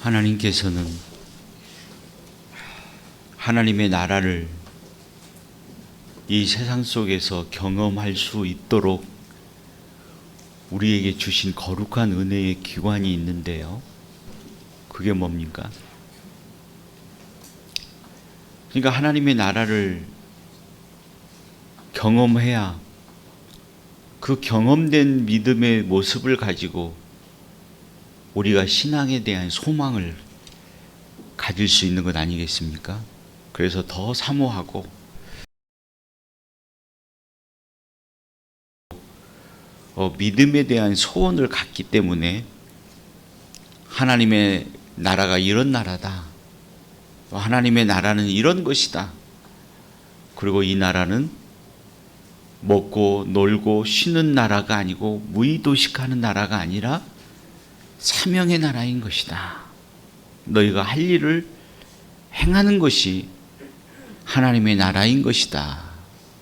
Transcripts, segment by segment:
하나님께서는 하나님의 나라를 이 세상 속에서 경험할 수 있도록 우리에게 주신 거룩한 은혜의 기관이 있는데요. 그게 뭡니까? 그러니까 하나님의 나라를 경험해야 그 경험된 믿음의 모습을 가지고 우리가 신앙에 대한 소망을 가질 수 있는 것 아니겠습니까? 그래서 더 사모하고 믿음에 대한 소원을 갖기 때문에 하나님의 나라가 이런 나라다. 하나님의 나라는 이런 것이다. 그리고 이 나라는 먹고 놀고 쉬는 나라가 아니고 무의도식하는 나라가 아니라 사명의 나라인 것이다. 너희가 할 일을 행하는 것이 하나님의 나라인 것이다.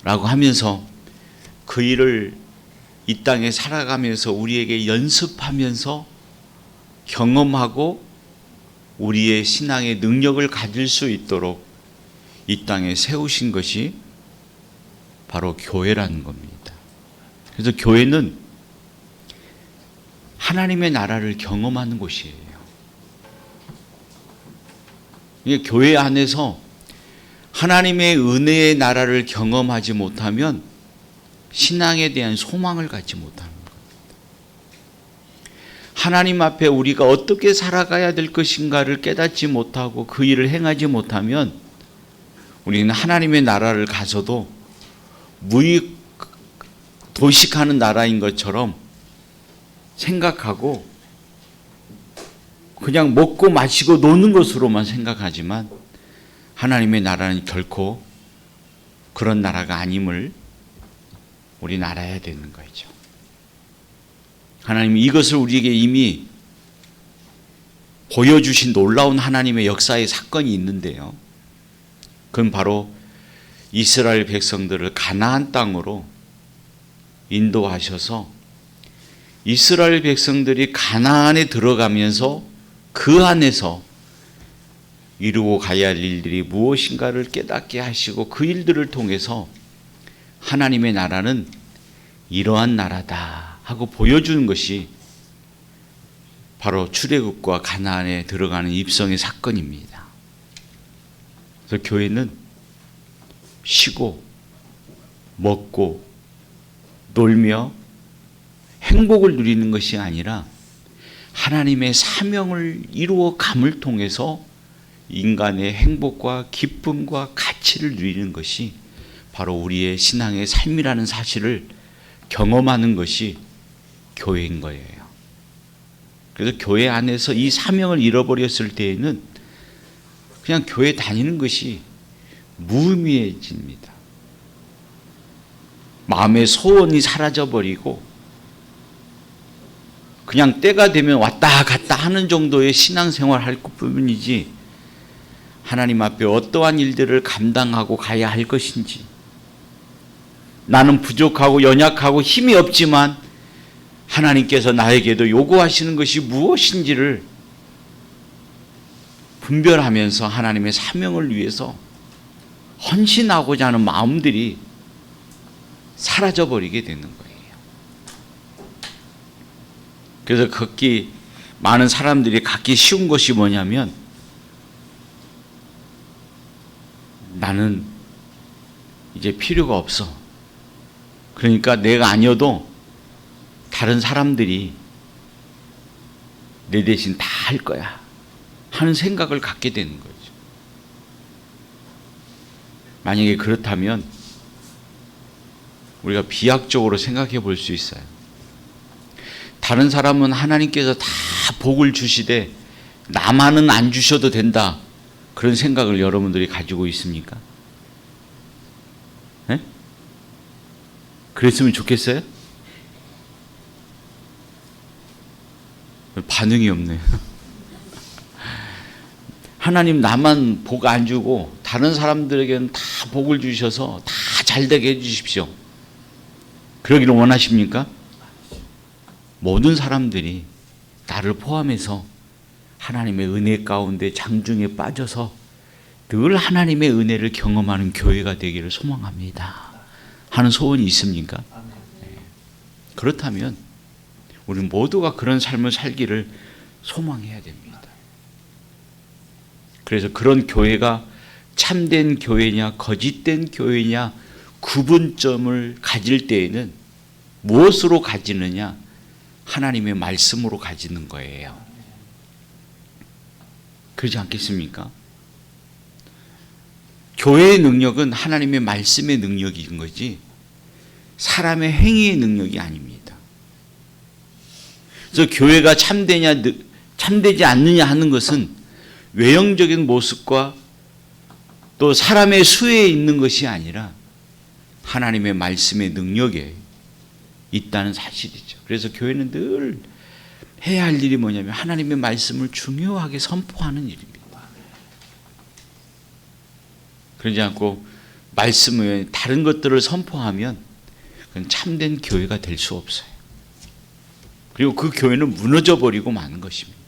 라고 하면서 그 일을 이 땅에 살아가면서 우리에게 연습하면서 경험하고 우리의 신앙의 능력을 가질 수 있도록 이 땅에 세우신 것이 바로 교회라는 겁니다. 그래서 교회는 하나님의 나라를 경험하는 곳이에요. 교회 안에서 하나님의 은혜의 나라를 경험하지 못하면 신앙에 대한 소망을 갖지 못하는 겁니다. 하나님 앞에 우리가 어떻게 살아가야 될 것인가를 깨닫지 못하고 그 일을 행하지 못하면 우리는 하나님의 나라를 가서도 무의도식하는 나라인 것처럼 생각하고 그냥 먹고 마시고 노는 것으로만 생각하지만 하나님의 나라는 결코 그런 나라가 아님을 우리는 알아야 되는 거죠. 하나님이 이것을 우리에게 이미 보여주신 놀라운 하나님의 역사의 사건이 있는데요. 그건 바로 이스라엘 백성들을 가나안 땅으로 인도하셔서 이스라엘 백성들이 가나안에 들어가면서 그 안에서 이루고 가야 할 일들이 무엇인가를 깨닫게 하시고 그 일들을 통해서 하나님의 나라는 이러한 나라다 하고 보여주는 것이 바로 출애굽과 가나안에 들어가는 입성의 사건입니다. 그래서 교회는 쉬고 먹고 놀며 행복을 누리는 것이 아니라 하나님의 사명을 이루어 감을 통해서 인간의 행복과 기쁨과 가치를 누리는 것이 바로 우리의 신앙의 삶이라는 사실을 경험하는 것이 교회인 거예요. 그래서 교회 안에서 이 사명을 잃어버렸을 때에는 그냥 교회 다니는 것이 무의미해집니다. 마음의 소원이 사라져버리고 그냥 때가 되면 왔다 갔다 하는 정도의 신앙생활 할 뿐이지 하나님 앞에 어떠한 일들을 감당하고 가야 할 것인지 나는 부족하고 연약하고 힘이 없지만 하나님께서 나에게도 요구하시는 것이 무엇인지를 분별하면서 하나님의 사명을 위해서 헌신하고자 하는 마음들이 사라져버리게 되는 거예요. 그래서 갖기 많은 사람들이 갖기 쉬운 것이 뭐냐면 나는 이제 필요가 없어. 그러니까 내가 아니어도 다른 사람들이 내 대신 다 할 거야 하는 생각을 갖게 되는 거죠. 만약에 그렇다면 우리가 비약적으로 생각해 볼 수 있어요. 다른 사람은 하나님께서 다 복을 주시되 나만은 안 주셔도 된다. 그런 생각을 여러분들이 가지고 있습니까? 네? 그랬으면 좋겠어요? 반응이 없네요. 하나님 나만 복 안 주고 다른 사람들에게는 다 복을 주셔서 다 잘되게 해주십시오. 그러기를 원하십니까? 모든 사람들이 나를 포함해서 하나님의 은혜 가운데 장중에 빠져서 늘 하나님의 은혜를 경험하는 교회가 되기를 소망합니다 하는 소원이 있습니까? 네. 그렇다면 우리 모두가 그런 삶을 살기를 소망해야 됩니다. 그래서 그런 교회가 참된 교회냐 거짓된 교회냐 구분점을 가질 때에는 무엇으로 가지느냐? 하나님의 말씀으로 가지는 거예요. 그렇지 않겠습니까? 교회의 능력은 하나님의 말씀의 능력인 거지 사람의 행위의 능력이 아닙니다. 그래서 교회가 참되냐 참되지 않느냐 하는 것은 외형적인 모습과 또 사람의 수에 있는 것이 아니라 하나님의 말씀의 능력에 있다는 사실이죠. 그래서 교회는 늘 해야 할 일이 뭐냐면 하나님의 말씀을 중요하게 선포하는 일입니다. 그러지 않고 말씀 외에 다른 것들을 선포하면 그건 참된 교회가 될 수 없어요. 그리고 그 교회는 무너져 버리고 마는 것입니다.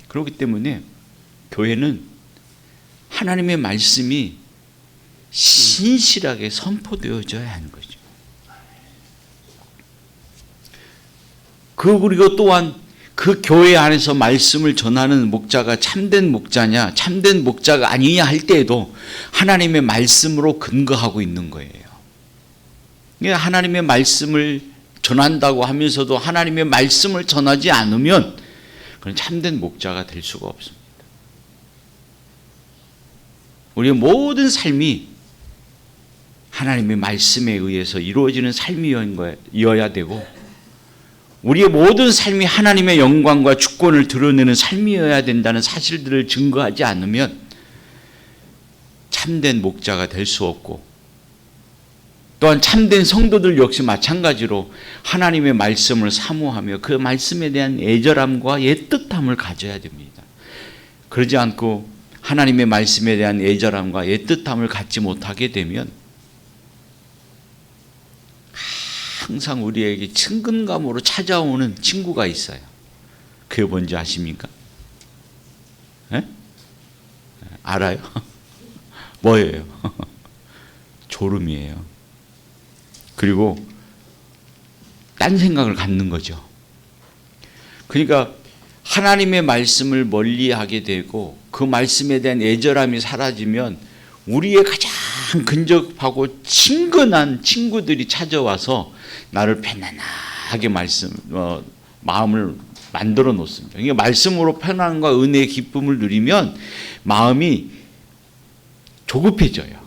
그렇기 때문에 교회는 하나님의 말씀이 신실하게 선포되어져야 하는 거죠. 그리고 또한 그 교회 안에서 말씀을 전하는 목자가 참된 목자냐 참된 목자가 아니냐 할 때에도 하나님의 말씀으로 근거하고 있는 거예요. 하나님의 말씀을 전한다고 하면서도 하나님의 말씀을 전하지 않으면 그건 참된 목자가 될 수가 없습니다. 우리의 모든 삶이 하나님의 말씀에 의해서 이루어지는 삶이어야 되고 우리의 모든 삶이 하나님의 영광과 주권을 드러내는 삶이어야 된다는 사실들을 증거하지 않으면 참된 목자가 될 수 없고 또한 참된 성도들 역시 마찬가지로 하나님의 말씀을 사모하며 그 말씀에 대한 애절함과 애틋함을 가져야 됩니다. 그러지 않고 하나님의 말씀에 대한 애절함과 애틋함을 갖지 못하게 되면 항상 우리에게 친근감으로 찾아오는 친구가 있어요. 그게 뭔지 아십니까? 네? 알아요? 뭐예요? 졸음이에요. 그리고 딴 생각을 갖는 거죠. 그러니까 하나님의 말씀을 멀리하게 되고 그 말씀에 대한 애절함이 사라지면 우리의 가장 근접하고 친근한 친구들이 찾아와서 나를 편안하게 마음을 만들어 놓습니다. 그러니까 말씀으로 편안과 은혜의 기쁨을 누리면 마음이 조급해져요.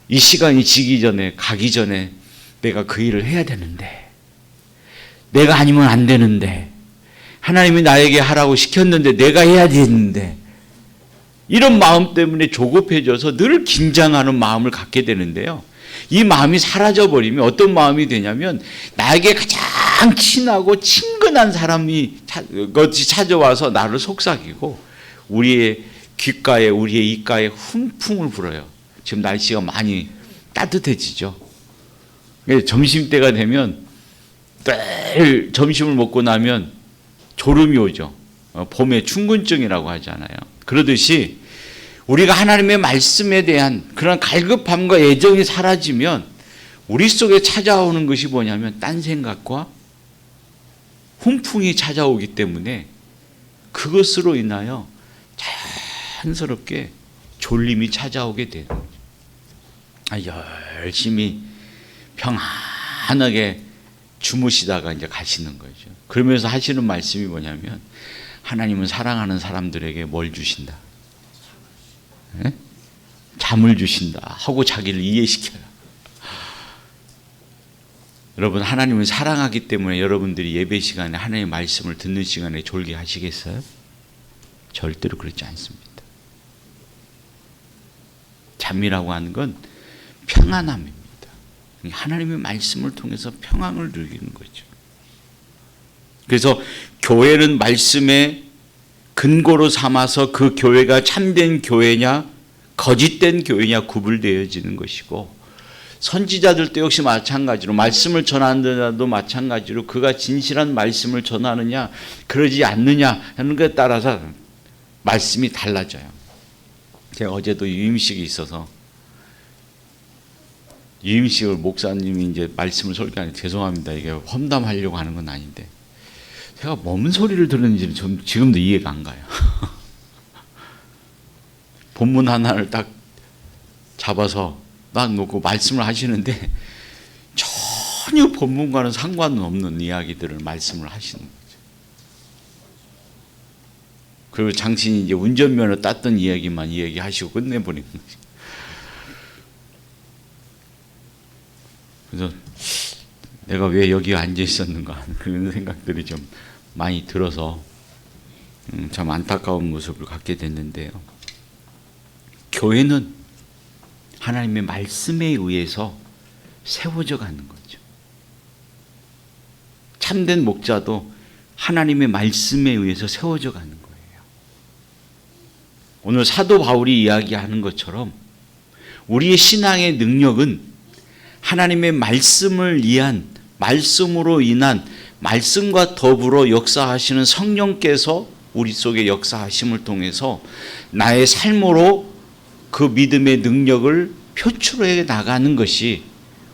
이 시간이 지기 전에 가기 전에 내가 그 일을 해야 되는데 내가 아니면 안 되는데 하나님이 나에게 하라고 시켰는데 내가 해야 되는데 이런 마음 때문에 조급해져서 늘 긴장하는 마음을 갖게 되는데요. 이 마음이 사라져버리면 어떤 마음이 되냐면 나에게 가장 친하고 친근한 사람이 찾아와서 나를 속삭이고 우리의 귓가에 우리의 입가에 훈풍을 불어요. 지금 날씨가 많이 따뜻해지죠. 점심때가 되면 늘 점심을 먹고 나면 졸음이 오죠. 봄에 춘근증이라고 하잖아요. 그러듯이 우리가 하나님의 말씀에 대한 그런 갈급함과 애정이 사라지면 우리 속에 찾아오는 것이 뭐냐면 딴 생각과 훈풍이 찾아오기 때문에 그것으로 인하여 자연스럽게 졸림이 찾아오게 되는 거죠. 열심히 평안하게 주무시다가 이제 가시는 거죠. 그러면서 하시는 말씀이 뭐냐면 하나님은 사랑하는 사람들에게 뭘 주신다? 네? 잠을 주신다 하고 자기를 이해시켜요. 여러분 하나님을 사랑하기 때문에 여러분들이 예배 시간에 하나님의 말씀을 듣는 시간에 졸게 하시겠어요? 절대로 그렇지 않습니다. 잠이라고 하는 건 평안함입니다. 하나님의 말씀을 통해서 평안을 누리는 거죠. 그래서 교회는 말씀의 근거로 삼아서 그 교회가 참된 교회냐 거짓된 교회냐 구분되어지는 것이고 선지자들도 역시 마찬가지로 말씀을 전하는 자도 마찬가지로 그가 진실한 말씀을 전하느냐 그러지 않느냐 하는 것에 따라서 말씀이 달라져요. 제가 어제도 유임식이 있어서 유임식을 목사님이 이제 말씀을 설교하는데 죄송합니다. 이게 험담하려고 하는 건 아닌데 제가 뭔 소리를 들었는지 좀 지금도 이해가 안 가요. 본문 하나를 딱 잡아서 딱 놓고 말씀을 하시는데 전혀 본문과는 상관은 없는 이야기들을 말씀을 하시는 거죠. 그리고 당신이 이제 운전면허 땄던 이야기만 이야기하시고 끝내버리는 거죠. 그래서 내가 왜 여기 앉아 있었는가 그런 생각들이 좀 많이 들어서 참 안타까운 모습을 갖게 됐는데요. 교회는 하나님의 말씀에 의해서 세워져 가는 거죠. 참된 목자도 하나님의 말씀에 의해서 세워져 가는 거예요. 오늘 사도 바울이 이야기하는 것처럼 우리의 신앙의 능력은 하나님의 말씀을 위한 말씀으로 인한 말씀과 더불어 역사하시는 성령께서 우리 속에 역사하심을 통해서 나의 삶으로 그 믿음의 능력을 표출해 나가는 것이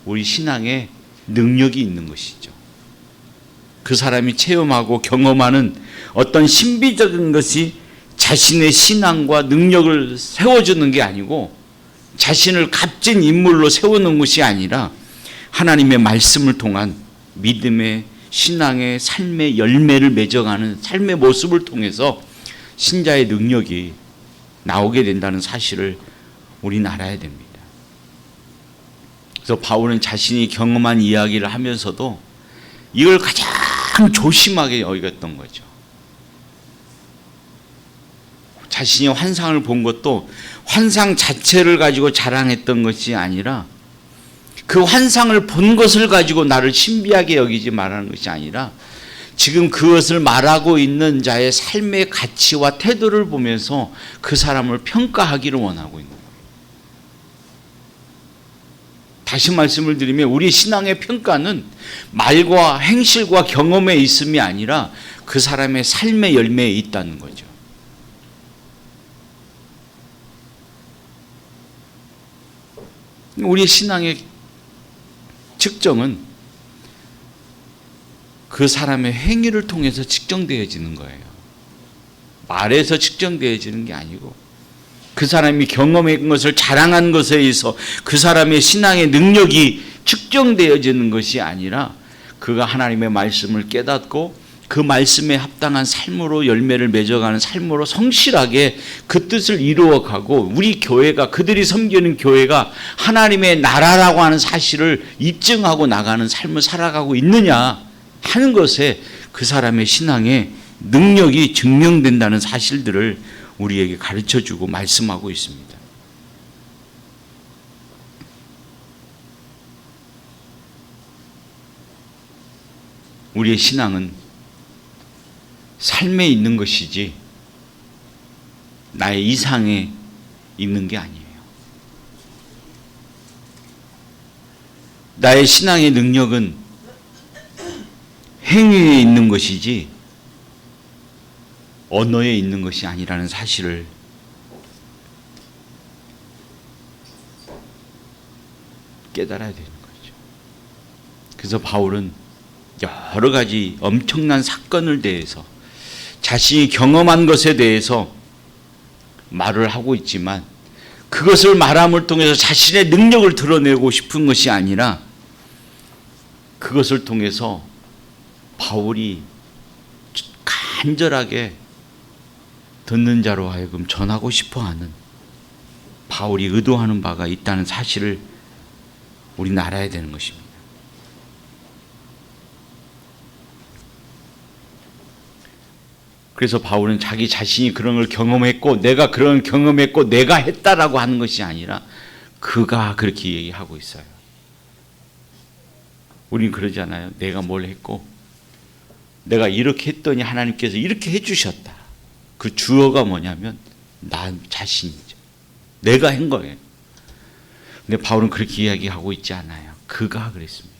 우리 신앙의 능력이 있는 것이죠. 그 사람이 체험하고 경험하는 어떤 신비적인 것이 자신의 신앙과 능력을 세워주는 게 아니고 자신을 값진 인물로 세우는 것이 아니라 하나님의 말씀을 통한 믿음의 신앙의 삶의 열매를 맺어가는 삶의 모습을 통해서 신자의 능력이 나오게 된다는 사실을 우리는 알아야 됩니다. 그래서 바울은 자신이 경험한 이야기를 하면서도 이걸 가장 조심하게 여겼던 거죠. 자신이 환상을 본 것도 환상 자체를 가지고 자랑했던 것이 아니라 그 환상을 본 것을 가지고 나를 신비하게 여기지 말라는 것이 아니라 지금 그것을 말하고 있는 자의 삶의 가치와 태도를 보면서 그 사람을 평가하기를 원하고 있는 거예요. 다시 말씀을 드리면 우리 신앙의 평가는 말과 행실과 경험에 있음이 아니라 그 사람의 삶의 열매에 있다는 거죠. 우리 신앙의 측정은 그 사람의 행위를 통해서 측정되어지는 거예요. 말에서 측정되어지는 게 아니고 그 사람이 경험한 것을 자랑한 것에 의해서 그 사람의 신앙의 능력이 측정되어지는 것이 아니라 그가 하나님의 말씀을 깨닫고 그 말씀에 합당한 삶으로 열매를 맺어가는 삶으로 성실하게 그 뜻을 이루어가고 우리 교회가 그들이 섬기는 교회가 하나님의 나라라고 하는 사실을 입증하고 나가는 삶을 살아가고 있느냐 하는 것에 그 사람의 신앙의 능력이 증명된다는 사실들을 우리에게 가르쳐주고 말씀하고 있습니다. 우리의 신앙은 삶에 있는 것이지 나의 이상에 있는 게 아니에요. 나의 신앙의 능력은 행위에 있는 것이지 언어에 있는 것이 아니라는 사실을 깨달아야 되는 거죠. 그래서 바울은 여러 가지 엄청난 사건을 대해서 자신이 경험한 것에 대해서 말을 하고 있지만 그것을 말함을 통해서 자신의 능력을 드러내고 싶은 것이 아니라 그것을 통해서 바울이 간절하게 듣는 자로 하여금 전하고 싶어하는 바울이 의도하는 바가 있다는 사실을 우리는 알아야 되는 것입니다. 그래서 바울은 자기 자신이 그런 걸 경험했고 내가 그런 경험했고 내가 했다라고 하는 것이 아니라 그가 그렇게 얘기하고 있어요. 우리는 그러잖아요. 내가 뭘 했고 내가 이렇게 했더니 하나님께서 이렇게 해주셨다. 그 주어가 뭐냐면 나 자신이죠. 내가 한 거예요. 근데 바울은 그렇게 이야기하고 있지 않아요. 그가 그랬습니다.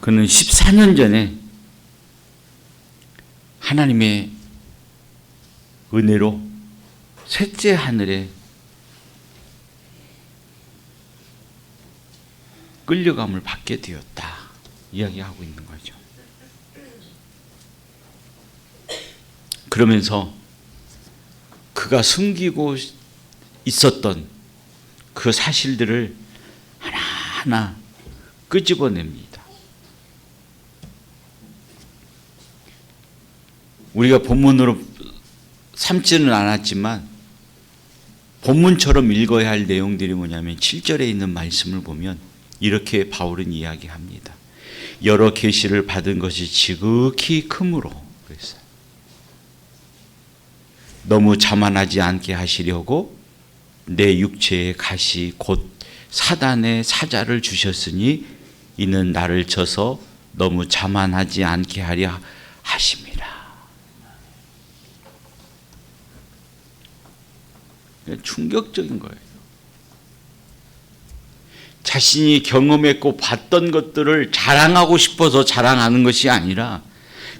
그는 14년 전에 하나님의 은혜로 셋째 하늘에 끌려감을 받게 되었다 이야기하고 있는 거죠. 그러면서 그가 숨기고 있었던 그 사실들을 하나하나 끄집어냅니다. 우리가 본문으로 삼지는 않았지만 본문처럼 읽어야 할 내용들이 뭐냐면 7절에 있는 말씀을 보면 이렇게 바울은 이야기합니다. 여러 계시를 받은 것이 지극히 크므로 그랬어요. 너무 자만하지 않게 하시려고 내 육체의 가시 곧 사단의 사자를 주셨으니 이는 나를 쳐서 너무 자만하지 않게 하려 하심이라. 충격적인 거예요. 자신이 경험했고 봤던 것들을 자랑하고 싶어서 자랑하는 것이 아니라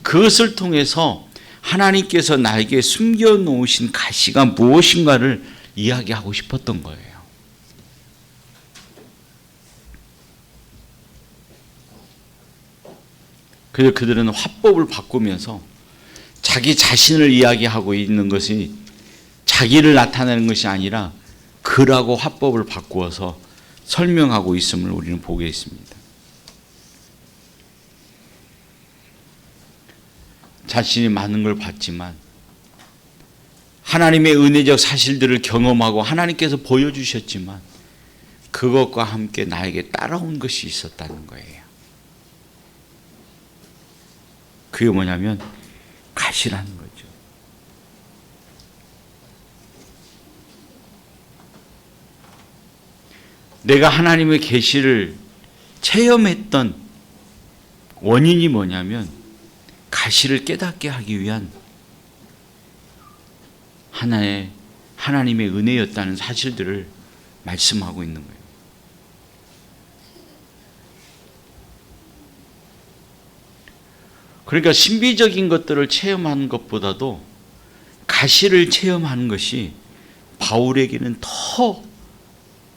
그것을 통해서 하나님께서 나에게 숨겨놓으신 가시가 무엇인가를 이야기하고 싶었던 거예요. 그래서 그들은 화법을 바꾸면서 자기 자신을 이야기하고 있는 것이 자기를 나타내는 것이 아니라 그라고 화법을 바꾸어서 설명하고 있음을 우리는 보게 있습니다. 자신이 많은 걸 봤지만 하나님의 은혜적 사실들을 경험하고 하나님께서 보여주셨지만 그것과 함께 나에게 따라온 것이 있었다는 거예요. 그게 뭐냐면 가시라는 거죠. 내가 하나님의 계시를 체험했던 원인이 뭐냐면 가시를 깨닫게 하기 위한 하나의 하나님의 은혜였다는 사실들을 말씀하고 있는 거예요. 그러니까 신비적인 것들을 체험하는 것보다도 가시를 체험하는 것이 바울에게는 더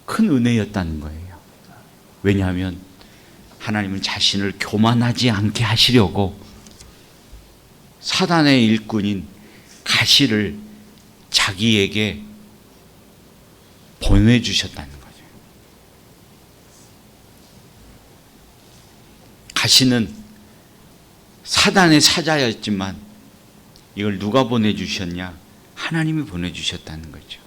큰 은혜였다는 거예요. 왜냐하면 하나님은 자신을 교만하지 않게 하시려고 사단의 일꾼인 가시를 자기에게 보내주셨다는 거죠. 가시는 사단의 사자였지만 이걸 누가 보내주셨냐? 하나님이 보내주셨다는 거죠.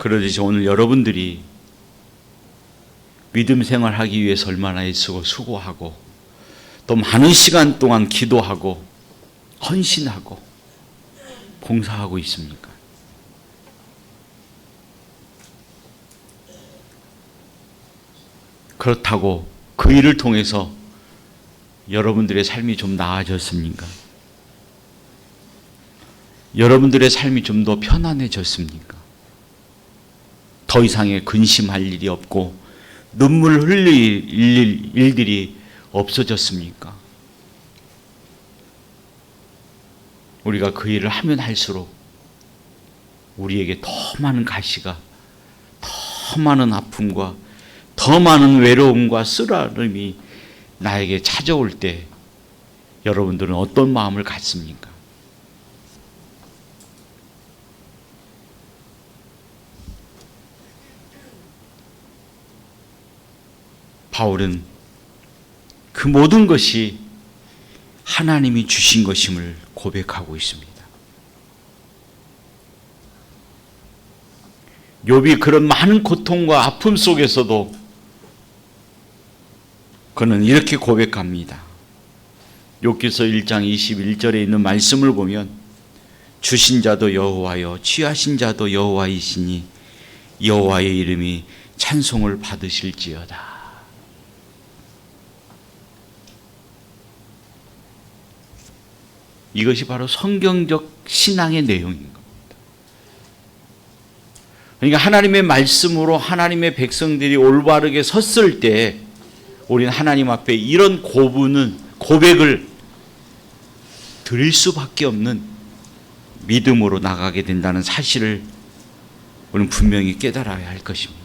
그러듯이 오늘 여러분들이 믿음 생활하기 위해서 얼마나 애쓰고 수고하고 또 많은 시간 동안 기도하고 헌신하고 봉사하고 있습니까? 그렇다고 그 일을 통해서 여러분들의 삶이 좀 나아졌습니까? 여러분들의 삶이 좀 더 편안해졌습니까? 더 이상의 근심할 일이 없고 눈물 흘릴 일들이 없어졌습니까? 우리가 그 일을 하면 할수록 우리에게 더 많은 가시가, 더 많은 아픔과 더 많은 외로움과 쓰라림이 나에게 찾아올 때 여러분들은 어떤 마음을 갖습니까? 바울은 그 모든 것이 하나님이 주신 것임을 고백하고 있습니다. 욥이 그런 많은 고통과 아픔 속에서도 그는 이렇게 고백합니다. 욥기서 1장 21절에 있는 말씀을 보면 주신 자도 여호와여 취하신 자도 여호와이시니 여호와의 이름이 찬송을 받으실지어다. 이것이 바로 성경적 신앙의 내용인 겁니다. 그러니까 하나님의 말씀으로 하나님의 백성들이 올바르게 섰을 때 우리는 하나님 앞에 이런 고백을 드릴 수밖에 없는 믿음으로 나가게 된다는 사실을 우리는 분명히 깨달아야 할 것입니다.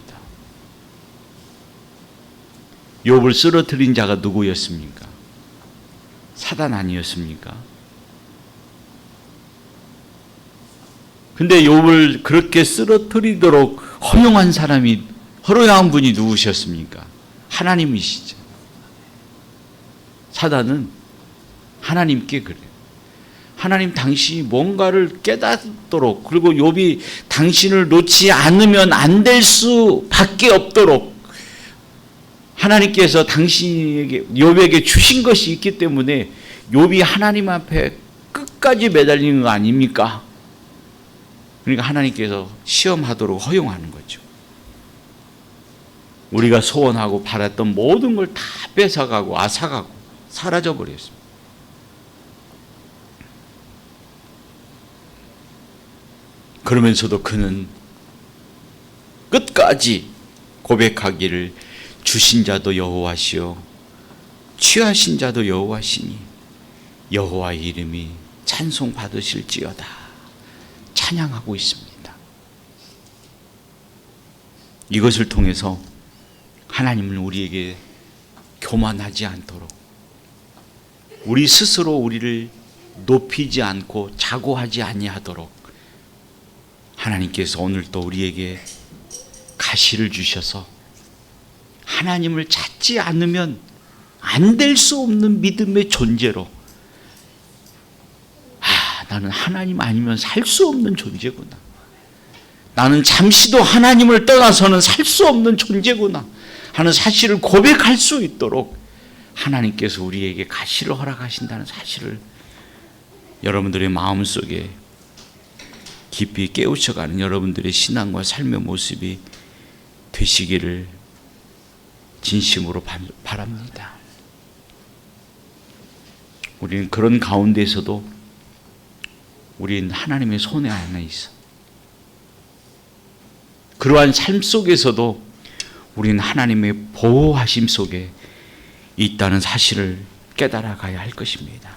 욥을 쓰러뜨린 자가 누구였습니까? 사단 아니었습니까? 근데 욥을 그렇게 쓰러뜨리도록 허용한 분이 누구셨습니까? 하나님이시죠. 사단은 하나님께 그래요. 하나님 당신이 뭔가를 깨닫도록, 그리고 욥이 당신을 놓지 않으면 안 될 수밖에 없도록 하나님께서 욥에게 주신 것이 있기 때문에 욥이 하나님 앞에 끝까지 매달리는 거 아닙니까? 그러니까 하나님께서 시험하도록 허용하는 거죠. 우리가 소원하고 바랐던 모든 걸 다 뺏어가고 앗아가고 사라져 버렸습니다. 그러면서도 그는 끝까지 고백하기를 주신 자도 여호와시요 취하신 자도 여호와시니 여호와의 이름이 찬송 받으실지어다 찬양하고 있습니다. 이것을 통해서 하나님은 우리에게 교만하지 않도록, 우리 스스로 우리를 높이지 않고 자고하지 아니하도록 하나님께서 오늘 또 우리에게 가시를 주셔서 하나님을 찾지 않으면 안 될 수 없는 믿음의 존재로, 나는 하나님 아니면 살 수 없는 존재구나, 나는 잠시도 하나님을 떠나서는 살 수 없는 존재구나 하는 사실을 고백할 수 있도록 하나님께서 우리에게 가시를 허락하신다는 사실을 여러분들의 마음속에 깊이 깨우쳐가는 여러분들의 신앙과 삶의 모습이 되시기를 진심으로 바랍니다. 우리는 그런 가운데서도 우리는 하나님의 손에 안에 있어. 그러한 삶 속에서도 우리는 하나님의 보호하심 속에 있다는 사실을 깨달아 가야 할 것입니다.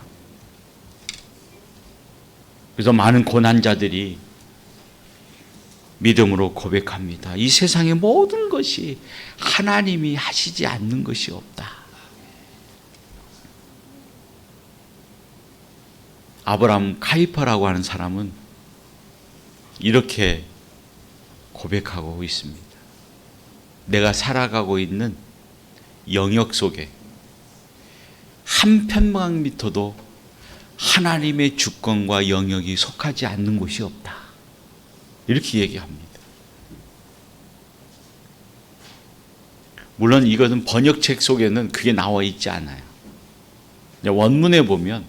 그래서 많은 고난자들이 믿음으로 고백합니다. 이 세상의 모든 것이 하나님이 하시지 않는 것이 없다. 아브라함 카이퍼라고 하는 사람은 이렇게 고백하고 있습니다. 내가 살아가고 있는 영역 속에 한 평방미터도 하나님의 주권과 영역이 속하지 않는 곳이 없다. 이렇게 얘기합니다. 물론 이것은 번역책 속에는 그게 나와 있지 않아요. 원문에 보면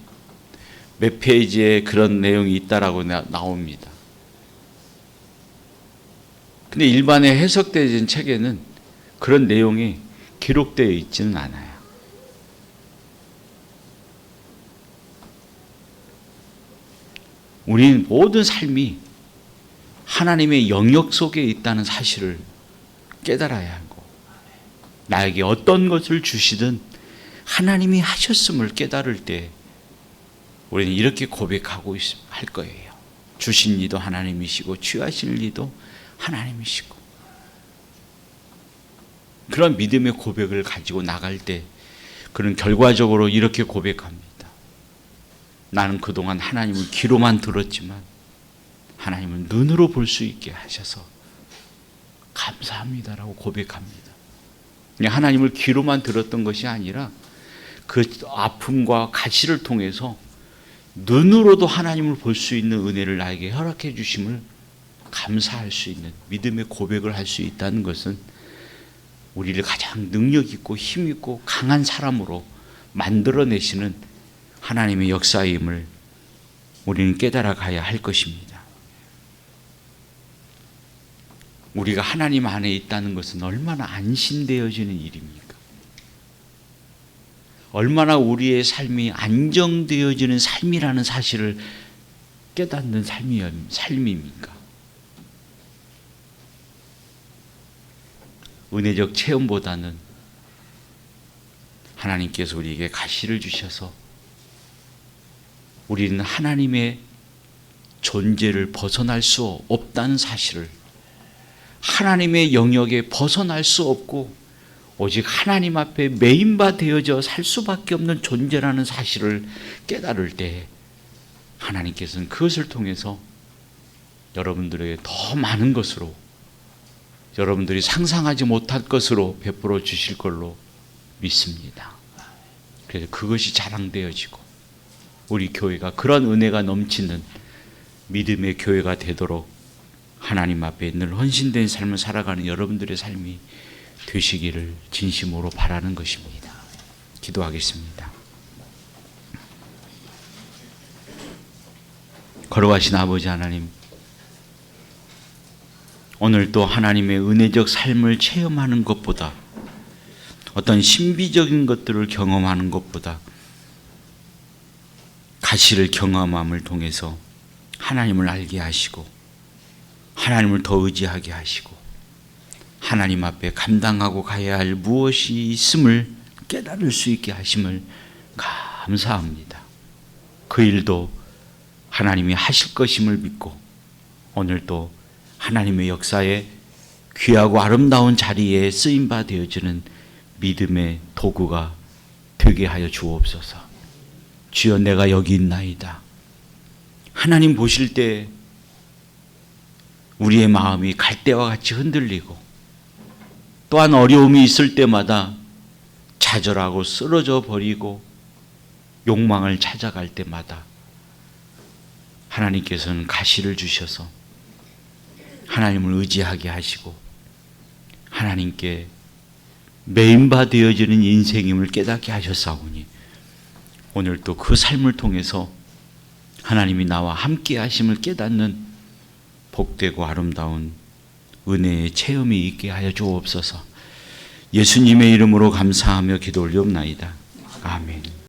몇 페이지에 그런 내용이 있다라고 나옵니다. 근데 일반에 해석되어진 책에는 그런 내용이 기록되어 있지는 않아요. 우리는 모든 삶이 하나님의 영역 속에 있다는 사실을 깨달아야 하고, 나에게 어떤 것을 주시든 하나님이 하셨음을 깨달을 때 우리는 이렇게 고백하고 할 거예요. 주신 이도 하나님이시고 취하실 이도 하나님이시고. 그런 믿음의 고백을 가지고 나갈 때 그는 결과적으로 이렇게 고백합니다. 나는 그동안 하나님을 귀로만 들었지만 하나님은 눈으로 볼 수 있게 하셔서 감사합니다라고 고백합니다. 그냥 하나님을 귀로만 들었던 것이 아니라 그 아픔과 가시를 통해서 눈으로도 하나님을 볼 수 있는 은혜를 나에게 허락해 주심을 감사할 수 있는 믿음의 고백을 할 수 있다는 것은 우리를 가장 능력 있고 힘 있고 강한 사람으로 만들어내시는 하나님의 역사임을 우리는 깨달아 가야 할 것입니다. 우리가 하나님 안에 있다는 것은 얼마나 안심되어지는 일입니까? 얼마나 우리의 삶이 안정되어지는 삶이라는 사실을 깨닫는 삶입니까? 은혜적 체험보다는 하나님께서 우리에게 가시를 주셔서 우리는 하나님의 존재를 벗어날 수 없다는 사실을, 하나님의 영역에 벗어날 수 없고 오직 하나님 앞에 메인바 되어져 살 수밖에 없는 존재라는 사실을 깨달을 때 하나님께서는 그것을 통해서 여러분들에게 더 많은 것으로, 여러분들이 상상하지 못할 것으로 베풀어 주실 걸로 믿습니다. 그래서 그것이 자랑되어지고 우리 교회가 그런 은혜가 넘치는 믿음의 교회가 되도록 하나님 앞에 늘 헌신된 삶을 살아가는 여러분들의 삶이 되시기를 진심으로 바라는 것입니다. 기도하겠습니다. 걸어가신 아버지 하나님, 오늘 또 하나님의 은혜적 삶을 체험하는 것보다, 어떤 신비적인 것들을 경험하는 것보다 가시를 경험함을 통해서 하나님을 알게 하시고 하나님을 더 의지하게 하시고 하나님 앞에 감당하고 가야 할 무엇이 있음을 깨달을 수 있게 하심을 감사합니다. 그 일도 하나님이 하실 것임을 믿고 오늘 또 하나님의 역사에 귀하고 아름다운 자리에 쓰임바 되어지는 믿음의 도구가 되게 하여 주옵소서. 주여, 내가 여기 있나이다. 하나님 보실 때 우리의 마음이 갈대와 같이 흔들리고 또한 어려움이 있을 때마다 좌절하고 쓰러져 버리고 욕망을 찾아갈 때마다 하나님께서는 가시를 주셔서 하나님을 의지하게 하시고 하나님께 메인바 되어지는 인생임을 깨닫게 하셨사오니 오늘 또 그 삶을 통해서 하나님이 나와 함께 하심을 깨닫는 복되고 아름다운 은혜의 체험이 있게 하여 주옵소서. 예수님의 이름으로 감사하며 기도 올리옵나이다. 아멘.